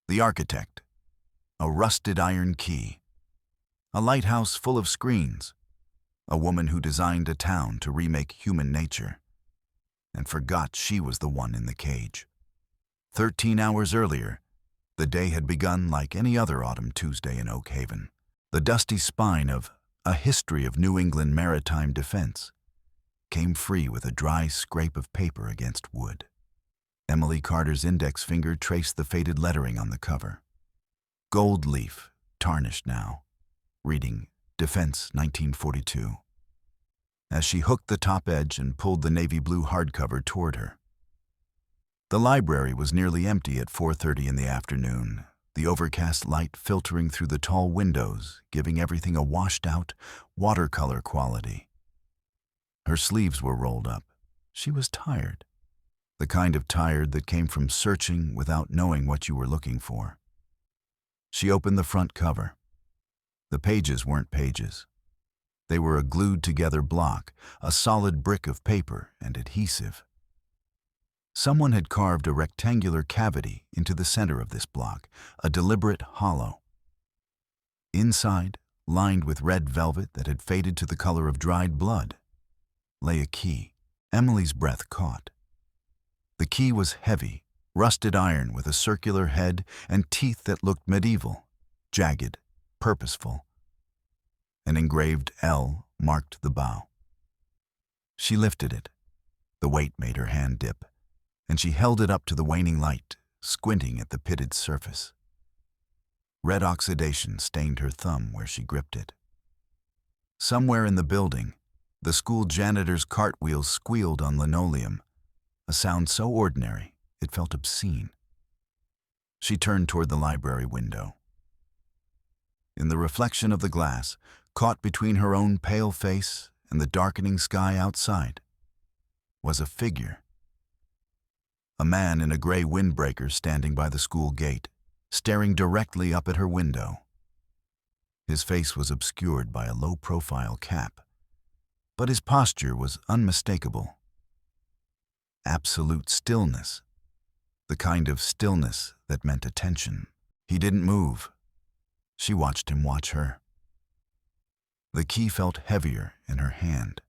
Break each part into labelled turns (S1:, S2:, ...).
S1: The architect. A rusted iron key. A lighthouse full of screens. A woman who designed a town to remake human nature. And forgot she was the one in the cage. 13 hours earlier, the day had begun like any other autumn Tuesday in Oak Haven. The dusty spine of A History of New England Maritime Defense came free with a dry scrape of paper against wood. Emily Carter's index finger traced the faded lettering on the cover. Gold leaf, tarnished now, reading Defense 1942. As she hooked the top edge and pulled the navy blue hardcover toward her. The library was nearly empty at 4:30 in the afternoon, the overcast light filtering through the tall windows, giving everything a washed-out, watercolor quality. Her sleeves were rolled up. She was tired. The kind of tired that came from searching without knowing what you were looking for. She opened the front cover. The pages weren't pages. They were a glued-together block, a solid brick of paper and adhesive. Someone had carved a rectangular cavity into the center of this block, a deliberate hollow. Inside, lined with red velvet that had faded to the color of dried blood, lay a key. Emily's breath caught. The key was heavy, rusted iron with a circular head and teeth that looked medieval, jagged, purposeful. An engraved L marked the bow. She lifted it. The weight made her hand dip, and she held it up to the waning light, squinting at the pitted surface. Red oxidation stained her thumb where she gripped it. Somewhere in the building, the school janitor's cartwheels squealed on linoleum, a sound so ordinary it felt obscene. She turned toward the library window. In the reflection of the glass, caught between her own pale face and the darkening sky outside, was a figure. A man in a gray windbreaker standing by the school gate, staring directly up at her window. His face was obscured by a low-profile cap, but his posture was unmistakable. Absolute stillness, the kind of stillness that meant attention. He didn't move. She watched him watch her. The key felt heavier in her hand.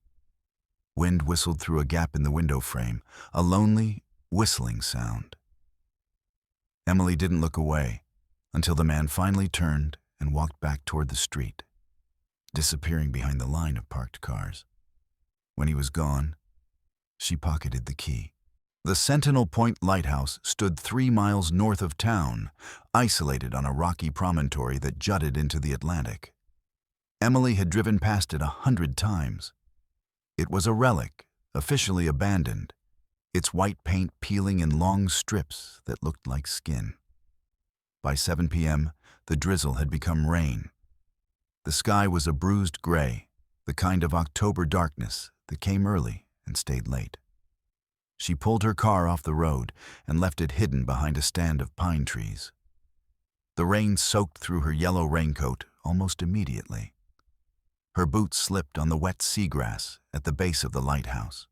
S1: Wind whistled through a gap in the window frame, a lonely, whistling sound. Emily didn't look away until the man finally turned and walked back toward the street, disappearing behind the line of parked cars. When he was gone, she pocketed the key. The Sentinel Point Lighthouse stood 3 miles north of town, isolated on a rocky promontory that jutted into the Atlantic. Emily had driven past it 100 times. It was a relic, officially abandoned, its white paint peeling in long strips that looked like skin. By 7 p.m., the drizzle had become rain. The sky was a bruised gray, the kind of October darkness that came early and stayed late. She pulled her car off the road and left it hidden behind a stand of pine trees. The rain soaked through her yellow raincoat almost immediately. Her boots slipped on the wet seagrass at the base of the lighthouse.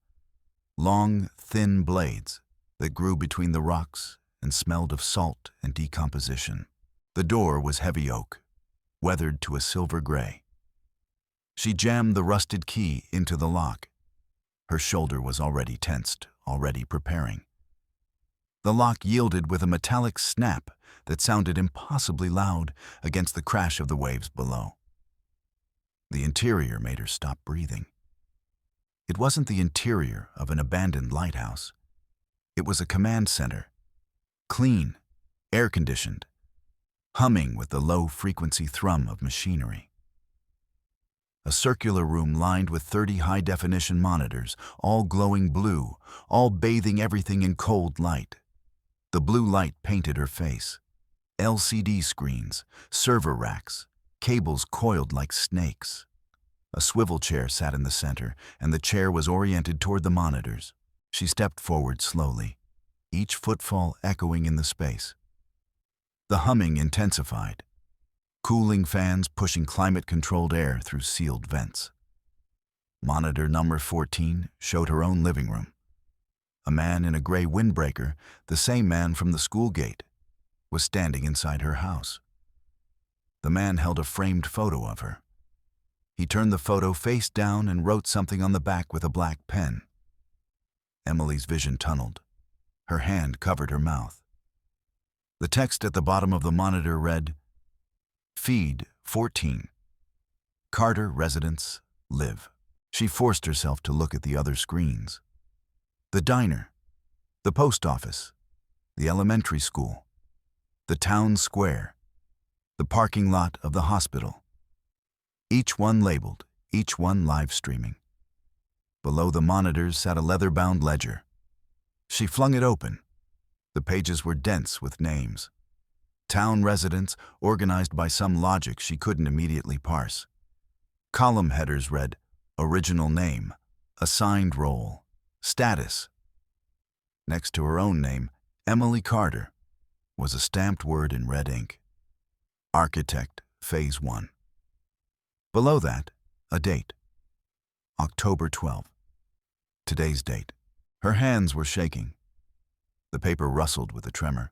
S1: Long, thin blades that grew between the rocks and smelled of salt and decomposition. The door was heavy oak, weathered to a silver gray. She jammed the rusted key into the lock. Her shoulder was already tensed, already preparing. The lock yielded with a metallic snap that sounded impossibly loud against the crash of the waves below. The interior made her stop breathing. It wasn't the interior of an abandoned lighthouse. It was a command center, clean, air-conditioned, humming with the low-frequency thrum of machinery. A circular room lined with 30 high-definition monitors, all glowing blue, all bathing everything in cold light. The blue light painted her face. LCD screens, server racks, cables coiled like snakes. A swivel chair sat in the center, and the chair was oriented toward the monitors. She stepped forward slowly, each footfall echoing in the space. The humming intensified, cooling fans pushing climate-controlled air through sealed vents. Monitor number 14 showed her own living room. A man in a gray windbreaker, the same man from the school gate. was standing inside her house. The man held a framed photo of her. He turned the photo face down and wrote something on the back with a black pen. Emily's vision tunneled. Her hand covered her mouth. The text at the bottom of the monitor read, "Feed 14. Carter residence, live." She forced herself to look at the other screens. The diner, the post office, the elementary school, the town square, the parking lot of the hospital. Each one labeled, each one live streaming. Below the monitors sat a leather-bound ledger. She flung it open. The pages were dense with names. Town residents organized by some logic she couldn't immediately parse. Column headers read, original name, assigned role, status. Next to her own name, Emily Carter, was a stamped word in red ink. Architect, Phase 1. Below that, a date. October 12. Today's date. Her hands were shaking. The paper rustled with a tremor.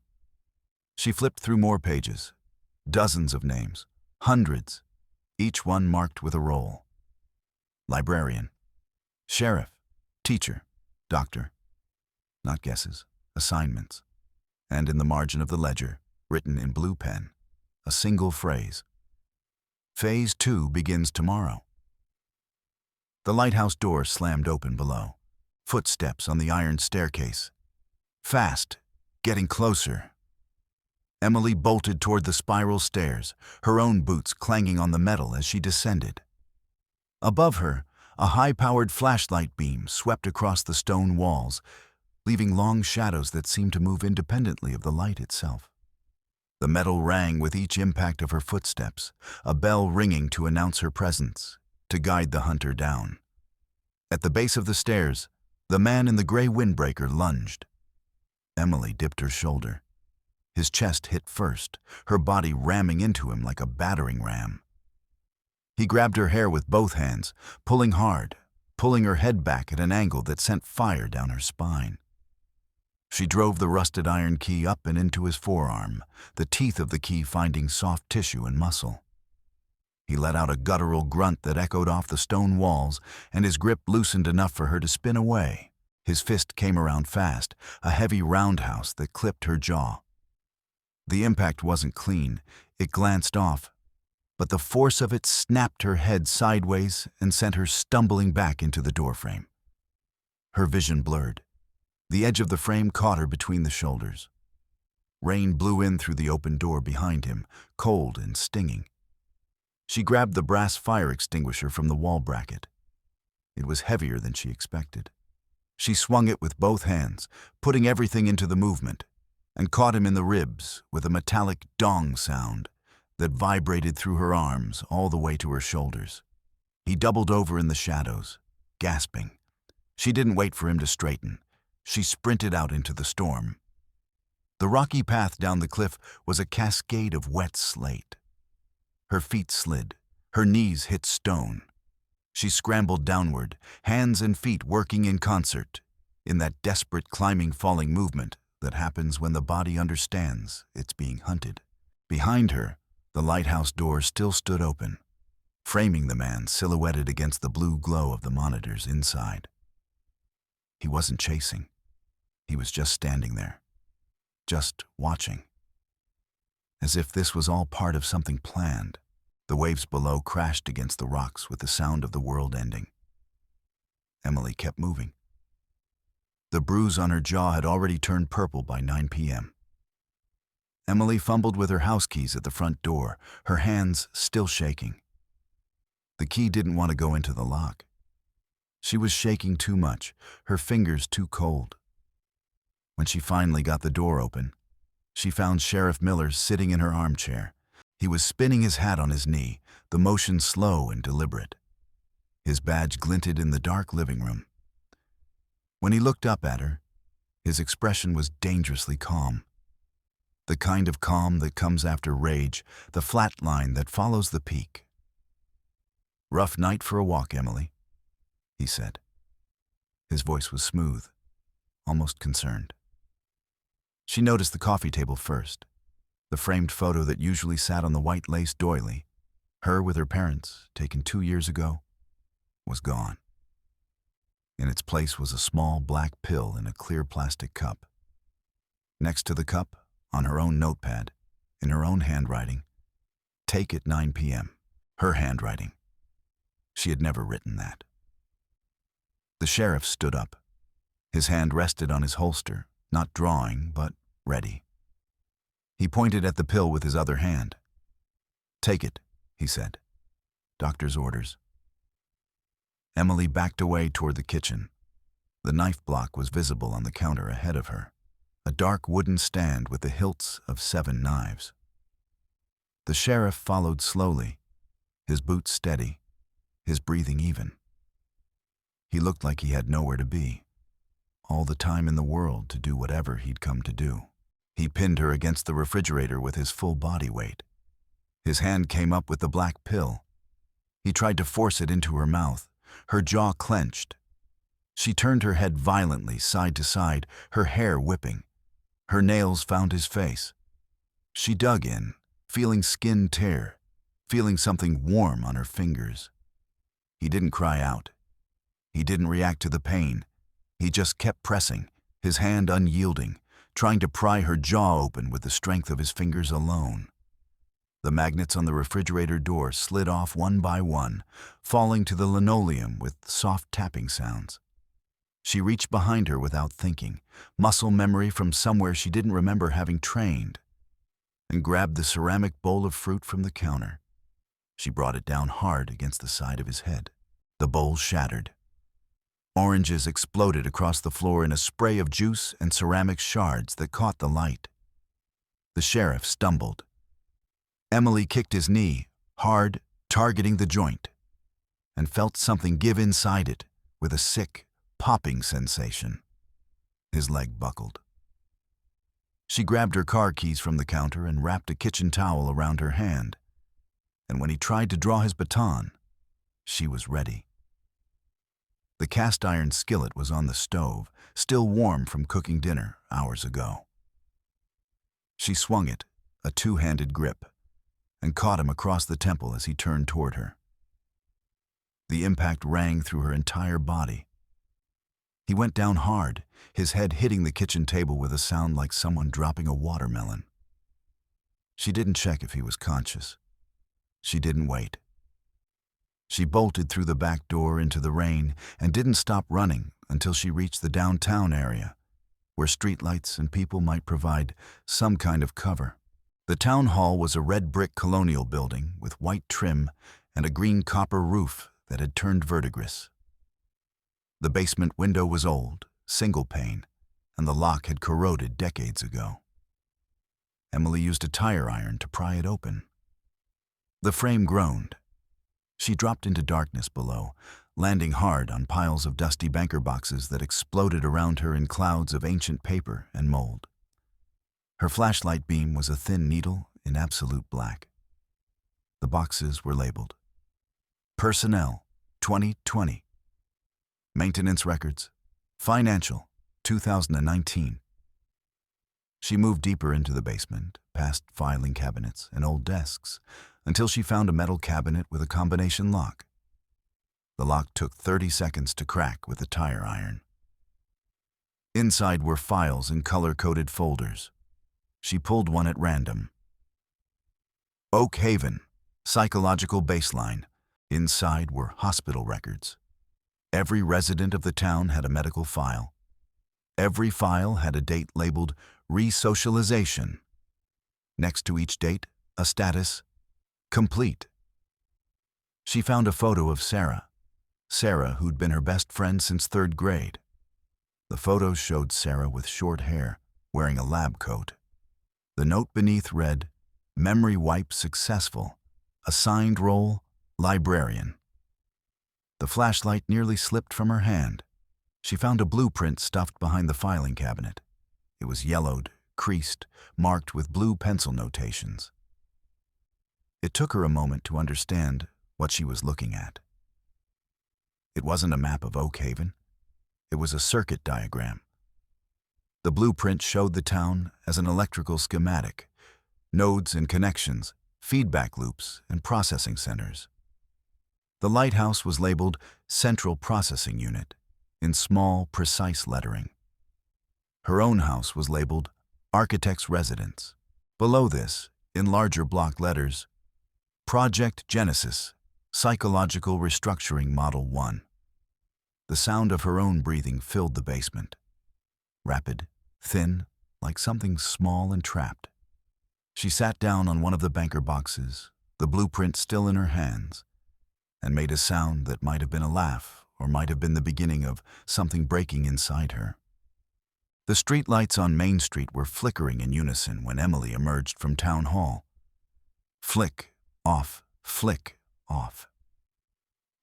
S1: She flipped through more pages. Dozens of names. Hundreds. Each one marked with a role. Librarian. Sheriff. Teacher. Doctor. Not guesses. Assignments. And in the margin of the ledger, written in blue pen, a single phrase. Phase 2 begins tomorrow. The lighthouse door slammed open below. Footsteps on the iron staircase. Fast, getting closer. Emily bolted toward the spiral stairs, her own boots clanging on the metal as she descended. Above her, a high-powered flashlight beam swept across the stone walls, leaving long shadows that seemed to move independently of the light itself. The metal rang with each impact of her footsteps, a bell ringing to announce her presence, to guide the hunter down. At the base of the stairs, the man in the gray windbreaker lunged. Emily dipped her shoulder. His chest hit first, her body ramming into him like a battering ram. He grabbed her hair with both hands, pulling hard, pulling her head back at an angle that sent fire down her spine. She drove the rusted iron key up and into his forearm, the teeth of the key finding soft tissue and muscle. He let out a guttural grunt that echoed off the stone walls, and his grip loosened enough for her to spin away. His fist came around fast, a heavy roundhouse that clipped her jaw. The impact wasn't clean. It glanced off, but the force of it snapped her head sideways and sent her stumbling back into the doorframe. Her vision blurred. The edge of the frame caught her between the shoulders. Rain blew in through the open door behind him, cold and stinging. She grabbed the brass fire extinguisher from the wall bracket. It was heavier than she expected. She swung it with both hands, putting everything into the movement, and caught him in the ribs with a metallic dong sound that vibrated through her arms all the way to her shoulders. He doubled over in the shadows, gasping. She didn't wait for him to straighten. She sprinted out into the storm. The rocky path down the cliff was a cascade of wet slate. Her feet slid. Her knees hit stone. She scrambled downward, hands and feet working in concert, in that desperate climbing-falling movement that happens when the body understands it's being hunted. Behind her, the lighthouse door still stood open, framing the man silhouetted against the blue glow of the monitors inside. He wasn't chasing. He was just standing there, just watching. As if this was all part of something planned, the waves below crashed against the rocks with the sound of the world ending. Emily kept moving. The bruise on her jaw had already turned purple by 9 p.m. Emily fumbled with her house keys at the front door, her hands still shaking. The key didn't want to go into the lock. She was shaking too much, her fingers too cold. When she finally got the door open, she found Sheriff Miller sitting in her armchair. He was spinning his hat on his knee, the motion slow and deliberate. His badge glinted in the dark living room. When he looked up at her, his expression was dangerously calm. The kind of calm that comes after rage, the flat line that follows the peak. "Rough night for a walk, Emily," he said. His voice was smooth, almost concerned. She noticed the coffee table first. The framed photo that usually sat on the white lace doily, her with her parents, taken 2 years ago, was gone. In its place was a small black pill in a clear plastic cup. Next to the cup, on her own notepad, in her own handwriting, "Take at 9 p.m." Her handwriting. She had never written that. The sheriff stood up. His hand rested on his holster, not drawing, but ready. He pointed at the pill with his other hand. "Take it," he said. "Doctor's orders." Emily backed away toward the kitchen. The knife block was visible on the counter ahead of her, a dark wooden stand with the hilts of 7 knives. The sheriff followed slowly, his boots steady, his breathing even. He looked like he had nowhere to be, all the time in the world to do whatever he'd come to do. He pinned her against the refrigerator with his full body weight. His hand came up with the black pill. He tried to force it into her mouth. Her jaw clenched. She turned her head violently, side to side, her hair whipping. Her nails found his face. She dug in, feeling skin tear, feeling something warm on her fingers. He didn't cry out. He didn't react to the pain. He just kept pressing, his hand unyielding, trying to pry her jaw open with the strength of his fingers alone. The magnets on the refrigerator door slid off one by one, falling to the linoleum with soft tapping sounds. She reached behind her without thinking, muscle memory from somewhere she didn't remember having trained, and grabbed the ceramic bowl of fruit from the counter. She brought it down hard against the side of his head. The bowl shattered. Oranges exploded across the floor in a spray of juice and ceramic shards that caught the light. The sheriff stumbled. Emily kicked his knee, hard, targeting the joint, and felt something give inside it with a sick, popping sensation. His leg buckled. She grabbed her car keys from the counter and wrapped a kitchen towel around her hand. And when he tried to draw his baton, she was ready. The cast-iron skillet was on the stove, still warm from cooking dinner hours ago. She swung it, a two-handed grip, and caught him across the temple as he turned toward her. The impact rang through her entire body. He went down hard, his head hitting the kitchen table with a sound like someone dropping a watermelon. She didn't check if he was conscious. She didn't wait. She bolted through the back door into the rain and didn't stop running until she reached the downtown area, where streetlights and people might provide some kind of cover. The town hall was a red brick colonial building with white trim and a green copper roof that had turned verdigris. The basement window was old, single pane, and the lock had corroded decades ago. Emily used a tire iron to pry it open. The frame groaned. She dropped into darkness below, landing hard on piles of dusty banker boxes that exploded around her in clouds of ancient paper and mold. Her flashlight beam was a thin needle in absolute black. The boxes were labeled Personnel, 2020. Maintenance Records, Financial, 2019. She moved deeper into the basement, past filing cabinets and old desks, until she found a metal cabinet with a combination lock. The lock took 30 seconds to crack with a tire iron. Inside were files in color-coded folders. She pulled one at random. Oak Haven, Psychological Baseline. Inside were hospital records. Every resident of the town had a medical file. Every file had a date labeled Resocialization. Next to each date, a status, Complete. She found a photo of Sarah, who'd been her best friend since 3rd grade. The photos showed Sarah with short hair, wearing a lab coat. The note beneath read, Memory wipe successful. Assigned role, librarian. The flashlight nearly slipped from her hand. She found a blueprint stuffed behind the filing cabinet. It was yellowed, creased, marked with blue pencil notations. It took her a moment to understand what she was looking at. It wasn't a map of Oak Haven. It was a circuit diagram. The blueprint showed the town as an electrical schematic. nodes and connections, feedback loops, and processing centers. The lighthouse was labeled Central Processing Unit in small, precise lettering. Her own house was labeled Architect's Residence. Below this, in larger block letters, Project Genesis, Psychological Restructuring Model 1. The sound of her own breathing filled the basement. Rapid, thin, like something small and trapped. She sat down on one of the banker boxes, the blueprint still in her hands, and made a sound that might have been a laugh or might have been the beginning of something breaking inside her. The streetlights on Main Street were flickering in unison when Emily emerged from town hall. Flick, off, flick, off.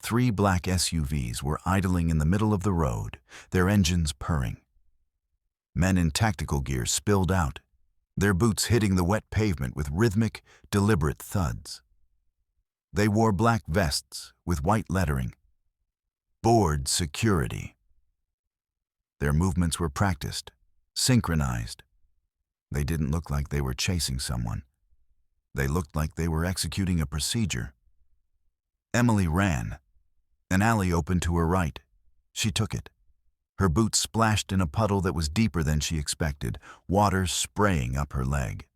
S1: 3 black SUVs were idling in the middle of the road, their engines purring. Men in tactical gear spilled out, their boots hitting the wet pavement with rhythmic, deliberate thuds. They wore black vests with white lettering. Board Security. Their movements were practiced, synchronized. They didn't look like they were chasing someone. They looked like they were executing a procedure. Emily ran. An alley opened to her right. She took it. Her boots splashed in a puddle that was deeper than she expected, water spraying up her leg.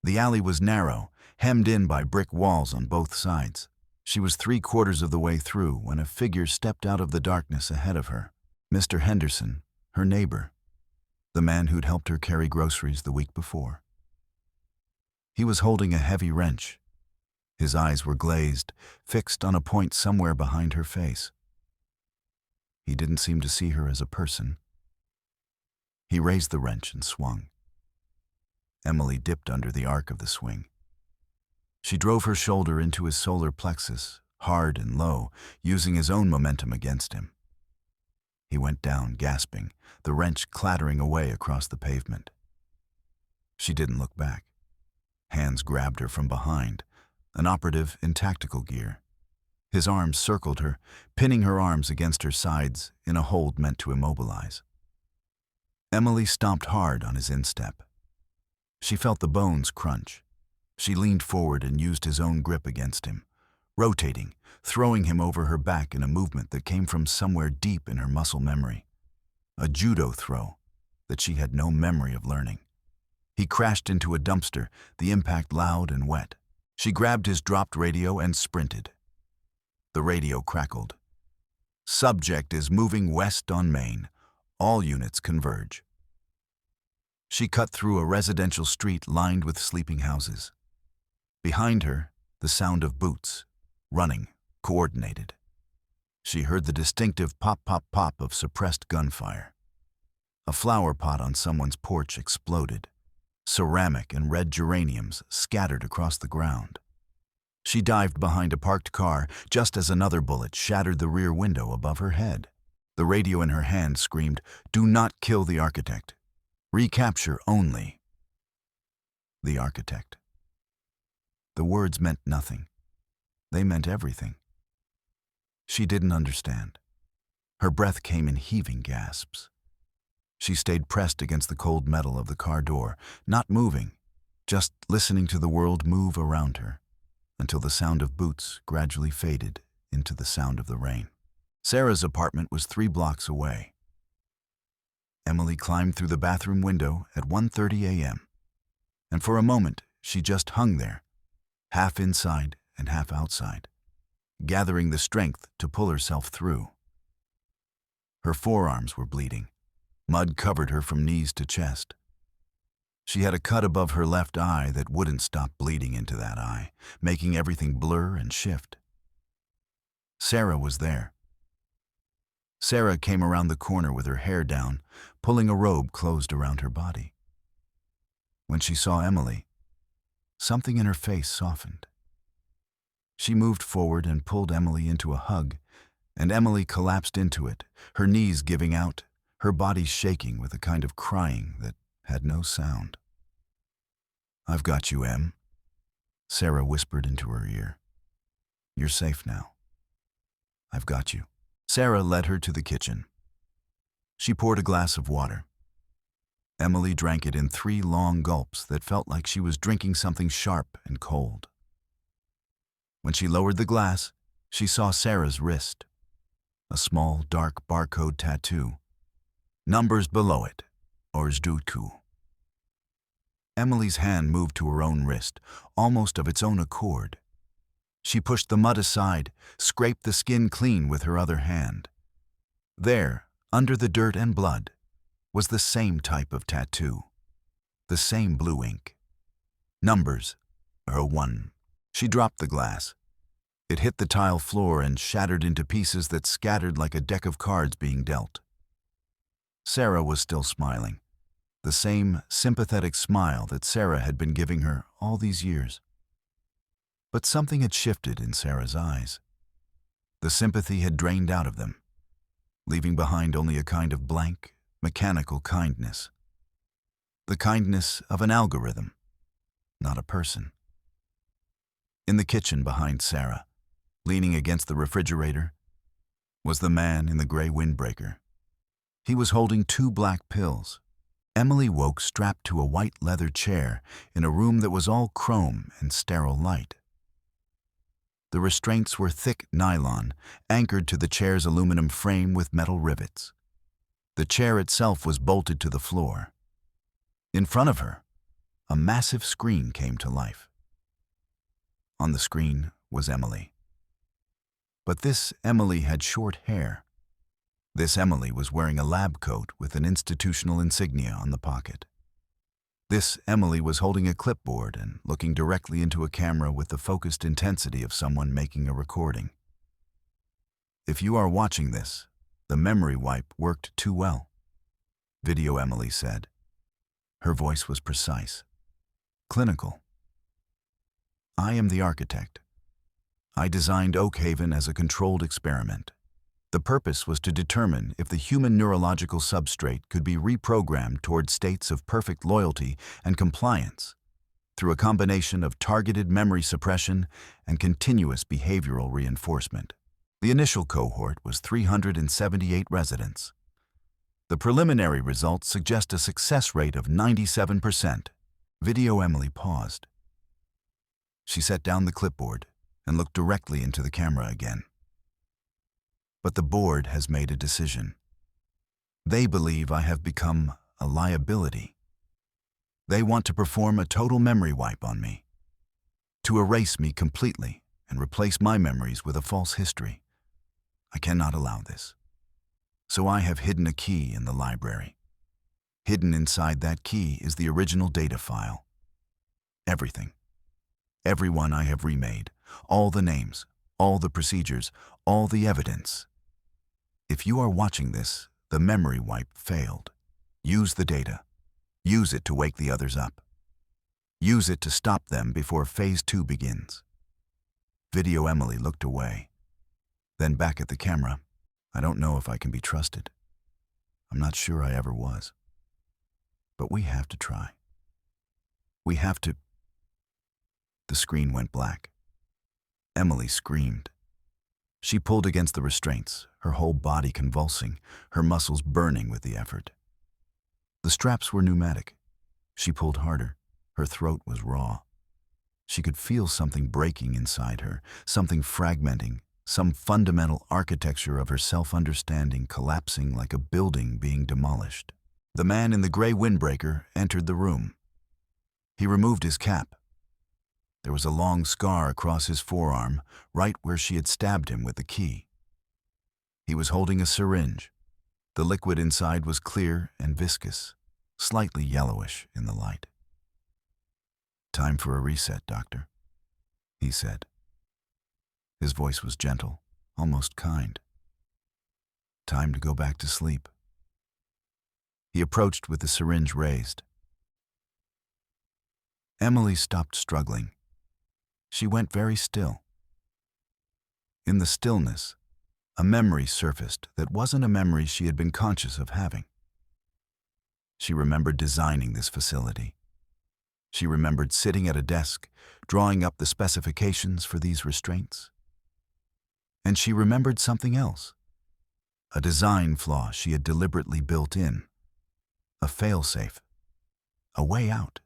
S1: The alley was narrow, hemmed in by brick walls on both sides. She was 3/4 of the way through when a figure stepped out of the darkness ahead of her. Mr. Henderson, her neighbor, the man who'd helped her carry groceries the week before. He was holding a heavy wrench. His eyes were glazed, fixed on a point somewhere behind her face. He didn't seem to see her as a person. He raised the wrench and swung. Emily dipped under the arc of the swing. She drove her shoulder into his solar plexus, hard and low, using his own momentum against him. He went down, gasping, the wrench clattering away across the pavement. She didn't look back. Hands grabbed her from behind, an operative in tactical gear. His arms circled her, pinning her arms against her sides in a hold meant to immobilize. Emily stomped hard on his instep. She felt the bones crunch. She leaned forward and used his own grip against him, rotating, throwing him over her back in a movement that came from somewhere deep in her muscle memory. A judo throw that she had no memory of learning. He crashed into a dumpster, the impact loud and wet. She grabbed his dropped radio and sprinted. The radio crackled. Subject is moving west on Maine. All units converge. She cut through a residential street lined with sleeping houses. Behind her, the sound of boots, running, coordinated. She heard the distinctive pop-pop-pop of suppressed gunfire. A flower pot on someone's porch exploded. Ceramic and red geraniums scattered across the ground. She dived behind a parked car just as another bullet shattered the rear window above her head. The radio in her hand screamed, "Do not kill the architect. Recapture only." The architect. The words meant nothing. They meant everything. She didn't understand. Her breath came in heaving gasps. She stayed pressed against the cold metal of the car door, not moving, just listening to the world move around her, until the sound of boots gradually faded into the sound of the rain. Sarah's apartment was 3 blocks away. Emily climbed through the bathroom window at 1:30 a.m., and for a moment she just hung there, half inside and half outside, gathering the strength to pull herself through. Her forearms were bleeding. Mud covered her from knees to chest. She had a cut above her left eye that wouldn't stop bleeding into that eye, making everything blur and shift. Sarah was there. Sarah came around the corner with her hair down, pulling a robe closed around her body. When she saw Emily, something in her face softened. She moved forward and pulled Emily into a hug, and Emily collapsed into it, her knees giving out, her body shaking with a kind of crying that had no sound. "I've got you, Em," Sarah whispered into her ear. "You're safe now. I've got you." Sarah led her to the kitchen. She poured a glass of water. Emily drank it in 3 long gulps that felt like she was drinking something sharp and cold. When she lowered the glass, she saw Sarah's wrist, a small, dark barcode tattoo. Numbers below it, Orzduku. Emily's hand moved to her own wrist, almost of its own accord. She pushed the mud aside, scraped the skin clean with her other hand. There, under the dirt and blood, was the same type of tattoo, the same blue ink. Numbers, her 1. She dropped the glass. It hit the tile floor and shattered into pieces that scattered like a deck of cards being dealt. Sarah was still smiling, the same sympathetic smile that Sarah had been giving her all these years. But something had shifted in Sarah's eyes. The sympathy had drained out of them, leaving behind only a kind of blank, mechanical kindness. The kindness of an algorithm, not a person. In the kitchen behind Sarah, leaning against the refrigerator, was the man in the gray windbreaker. He was holding 2 black pills. Emily woke strapped to a white leather chair in a room that was all chrome and sterile light. The restraints were thick nylon, anchored to the chair's aluminum frame with metal rivets. The chair itself was bolted to the floor. In front of her, a massive screen came to life. On the screen was Emily. But this Emily had short hair. This Emily was wearing a lab coat with an institutional insignia on the pocket. This Emily was holding a clipboard and looking directly into a camera with the focused intensity of someone making a recording. If you are watching this, the memory wipe worked too well, Video Emily said. Her voice was precise, clinical. I am the architect. I designed Oak Haven as a controlled experiment. The purpose was to determine if the human neurological substrate could be reprogrammed toward states of perfect loyalty and compliance through a combination of targeted memory suppression and continuous behavioral reinforcement. The initial cohort was 378 residents. The preliminary results suggest a success rate of 97%. Video Emily paused. She set down the clipboard and looked directly into the camera again. But the board has made a decision. They believe I have become a liability. They want to perform a total memory wipe on me, to erase me completely and replace my memories with a false history. I cannot allow this. So I have hidden a key in the library. Hidden inside that key is the original data file. Everything. Everyone I have remade. All the names, all the procedures, all the evidence. If you are watching this, the memory wipe failed. Use the data. Use it to wake the others up. Use it to stop them before phase 2 begins. Video Emily looked away, then back at the camera. I don't know if I can be trusted. I'm not sure I ever was. But we have to try. We have to. The screen went black. Emily screamed. She pulled against the restraints, her whole body convulsing, her muscles burning with the effort. The straps were pneumatic. She pulled harder. Her throat was raw. She could feel something breaking inside her, something fragmenting, some fundamental architecture of her self-understanding collapsing like a building being demolished. The man in the gray windbreaker entered the room. He removed his cap. There was a long scar across his forearm, right where she had stabbed him with the key. He was holding a syringe. The liquid inside was clear and viscous, slightly yellowish in the light. "Time for a reset, doctor," he said. His voice was gentle, almost kind. "Time to go back to sleep." He approached with the syringe raised. Emily stopped struggling. She went very still. In the stillness, a memory surfaced that wasn't a memory she had been conscious of having. She remembered designing this facility. She remembered sitting at a desk, drawing up the specifications for these restraints. And she remembered something else, a design flaw she had deliberately built in, a failsafe a way out.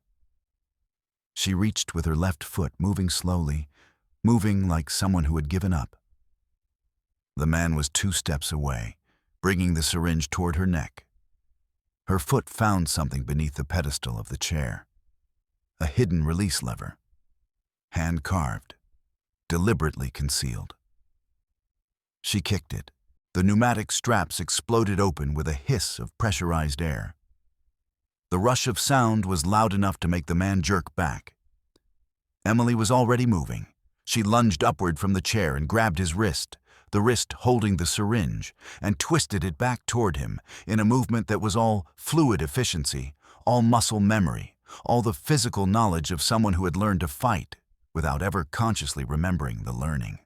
S1: She reached with her left foot, moving slowly, moving like someone who had given up. The man was 2 steps away, bringing the syringe toward her neck. Her foot found something beneath the pedestal of the chair. A hidden release lever. Hand-carved, deliberately concealed. She kicked it. The pneumatic straps exploded open with a hiss of pressurized air. The rush of sound was loud enough to make the man jerk back. Emily was already moving. She lunged upward from the chair and grabbed his wrist, the wrist holding the syringe, and twisted it back toward him in a movement that was all fluid efficiency, all muscle memory, all the physical knowledge of someone who had learned to fight without ever consciously remembering the learning.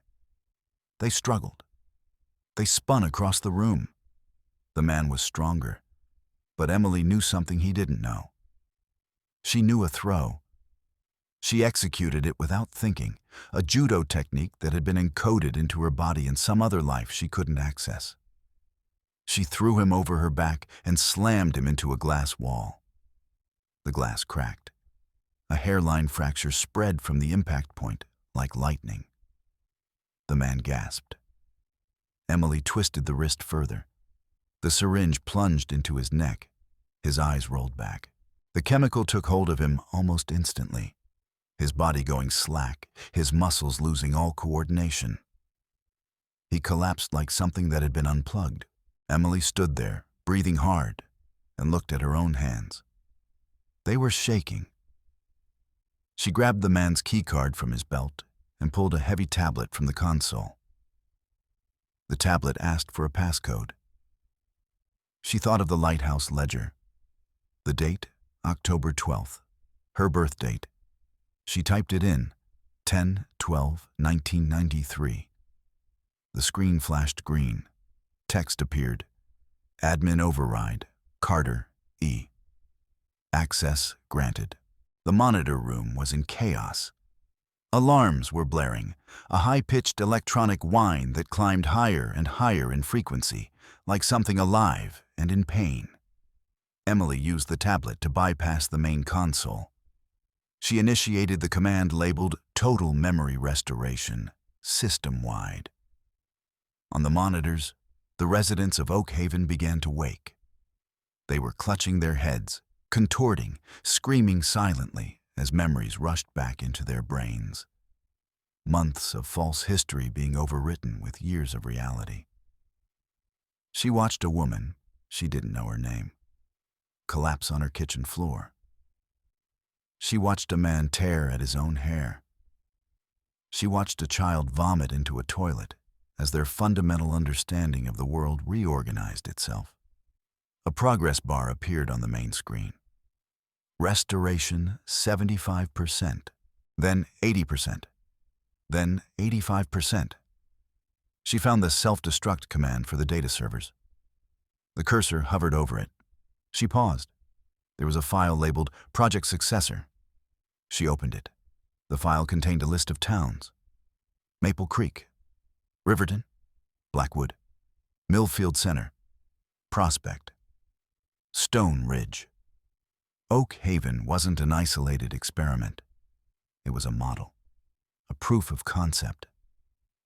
S1: They struggled. They spun across the room. The man was stronger, but Emily knew something he didn't know. She knew a throw. She executed it without thinking, a judo technique that had been encoded into her body in some other life she couldn't access. She threw him over her back and slammed him into a glass wall. The glass cracked. A hairline fracture spread from the impact point like lightning. The man gasped. Emily twisted the wrist further. The syringe plunged into his neck. His eyes rolled back. The chemical took hold of him almost instantly, his body going slack, his muscles losing all coordination. He collapsed like something that had been unplugged. Emily stood there, breathing hard, and looked at her own hands. They were shaking. She grabbed the man's keycard from his belt and pulled a heavy tablet from the console. The tablet asked for a passcode. She thought of the lighthouse ledger. The date, October 12th. Her birth date. She typed it in, 10/12/1993. The screen flashed green. Text appeared. Admin override. Carter, E. Access granted. The monitor room was in chaos. Alarms were blaring, a high-pitched electronic whine that climbed higher and higher in frequency, like something alive and in pain. Emily used the tablet to bypass the main console. She initiated the command labeled Total Memory Restoration, system-wide. On the monitors, the residents of Oak Haven began to wake. They were clutching their heads, contorting, screaming silently as memories rushed back into their brains. Months of false history being overwritten with years of reality. She watched a woman, she didn't know her name, collapse on her kitchen floor. She watched a man tear at his own hair. She watched a child vomit into a toilet as their fundamental understanding of the world reorganized itself. A progress bar appeared on the main screen. Restoration 75%, then 80%, then 85%. She found the self-destruct command for the data servers. The cursor hovered over it. She paused. There was a file labeled Project Successor. She opened it. The file contained a list of towns. Maple Creek, Riverton, Blackwood, Millfield Center, Prospect, Stone Ridge. Oak Haven wasn't an isolated experiment. It was a model, a proof of concept.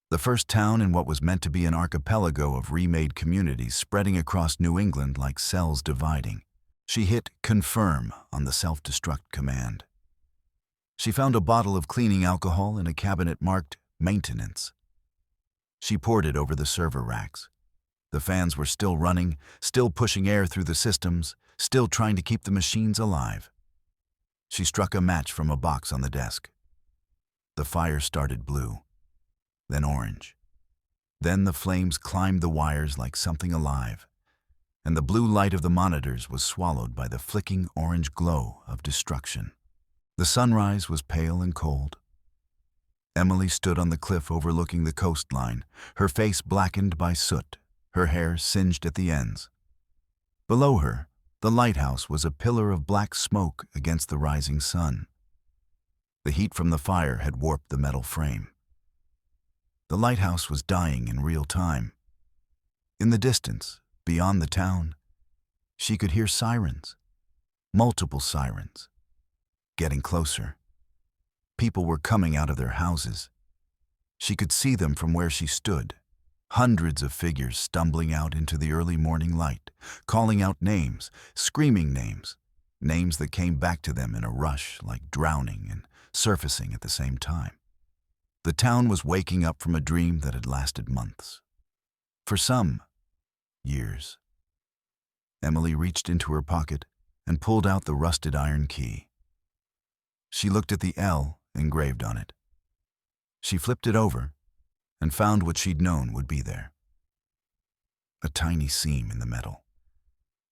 S1: The first town in what was meant to be an archipelago of remade communities spreading across New England like cells dividing. She hit Confirm on the self-destruct command. She found a bottle of cleaning alcohol in a cabinet marked Maintenance. She poured it over the server racks. The fans were still running, still pushing air through the systems, still trying to keep the machines alive. She struck a match from a box on the desk. The fire started blue, then orange. Then the flames climbed the wires like something alive, and the blue light of the monitors was swallowed by the flicking orange glow of destruction. The sunrise was pale and cold. Emily stood on the cliff overlooking the coastline, her face blackened by soot, her hair singed at the ends. Below her, the lighthouse was a pillar of black smoke against the rising sun. The heat from the fire had warped the metal frame. The lighthouse was dying in real time. In the distance, beyond the town, she could hear sirens. Multiple sirens. Getting closer. People were coming out of their houses. She could see them from where she stood. Hundreds of figures stumbling out into the early morning light, calling out names, screaming names, names that came back to them in a rush, like drowning and surfacing at the same time. The town was waking up from a dream that had lasted months. For some, years. Emily reached into her pocket and pulled out the rusted iron key. She looked at the L engraved on it. She flipped it over and found what she'd known would be there. A tiny seam in the metal,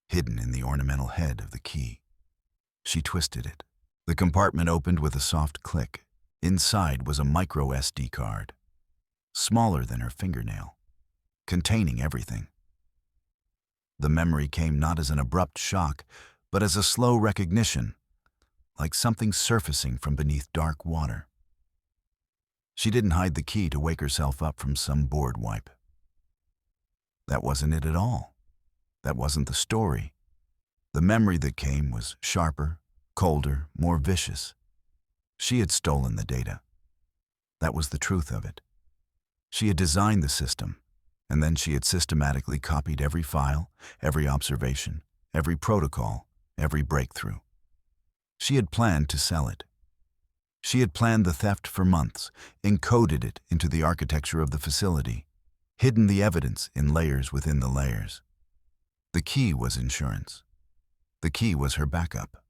S1: hidden in the ornamental head of the key. She twisted it. The compartment opened with a soft click. Inside was a micro SD card, smaller than her fingernail, containing everything. The memory came not as an abrupt shock, but as a slow recognition, like something surfacing from beneath dark water. She didn't hide the key to wake herself up from some bored wipe. That wasn't it at all. That wasn't the story. The memory that came was sharper, colder, more vicious. She had stolen the data. That was the truth of it. She had designed the system, and then she had systematically copied every file, every observation, every protocol, every breakthrough. She had planned to sell it. She had planned the theft for months, encoded it into the architecture of the facility, hidden the evidence in layers within the layers. The key was insurance. The key was her backup.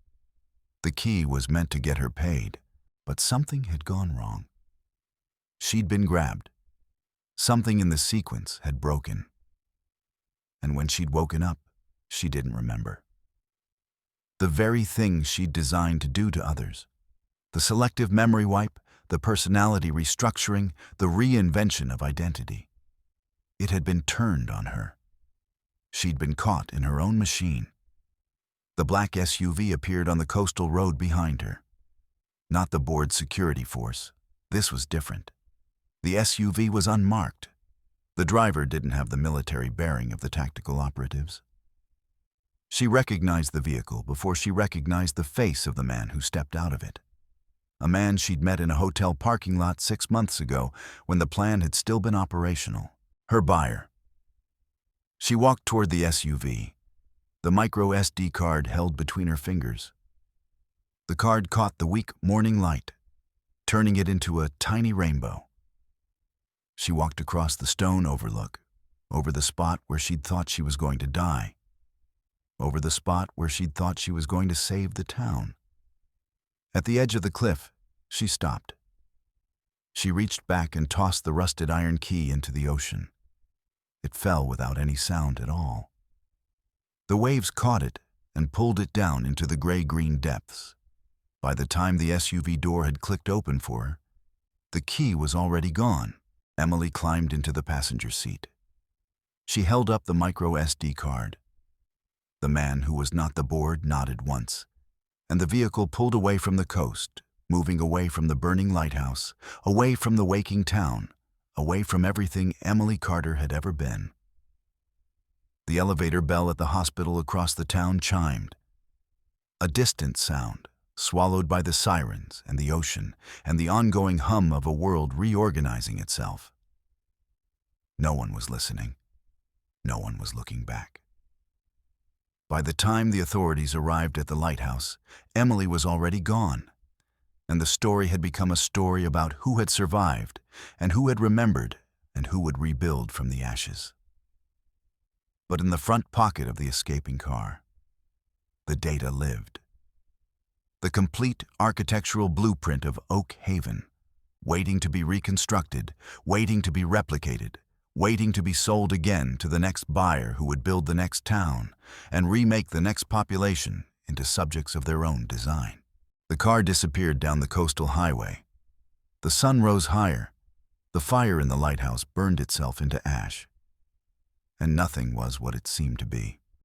S1: The key was meant to get her paid, but something had gone wrong. She'd been grabbed. Something in the sequence had broken. And when she'd woken up, she didn't remember. The very thing she'd designed to do to others. The selective memory wipe, the personality restructuring, the reinvention of identity. It had been turned on her. She'd been caught in her own machine. The black SUV appeared on the coastal road behind her. Not the board security force. This was different. The SUV was unmarked. The driver didn't have the military bearing of the tactical operatives. She recognized the vehicle before she recognized the face of the man who stepped out of it. A man she'd met in a hotel parking lot 6 months ago when the plan had still been operational. Her buyer. She walked toward the SUV, the micro SD card held between her fingers. The card caught the weak morning light, turning it into a tiny rainbow. She walked across the stone overlook, over the spot where she'd thought she was going to die, over the spot where she'd thought she was going to save the town. At the edge of the cliff, she stopped. She reached back and tossed the rusted iron key into the ocean. It fell without any sound at all. The waves caught it and pulled it down into the gray-green depths. By the time the SUV door had clicked open for her, the key was already gone. Emily climbed into the passenger seat. She held up the micro SD card. The man who was not the board nodded once, and the vehicle pulled away from the coast, moving away from the burning lighthouse, away from the waking town, away from everything Emily Carter had ever been. The elevator bell at the hospital across the town chimed. A distant sound, swallowed by the sirens and the ocean and the ongoing hum of a world reorganizing itself. No one was listening. No one was looking back. By the time the authorities arrived at the lighthouse, Emily was already gone, and the story had become a story about who had survived and who had remembered and who would rebuild from the ashes. But in the front pocket of the escaping car, the data lived. The complete architectural blueprint of Oak Haven, waiting to be reconstructed, waiting to be replicated, waiting to be sold again to the next buyer who would build the next town and remake the next population into subjects of their own design. The car disappeared down the coastal highway. The sun rose higher. The fire in the lighthouse burned itself into ash. And nothing was what it seemed to be.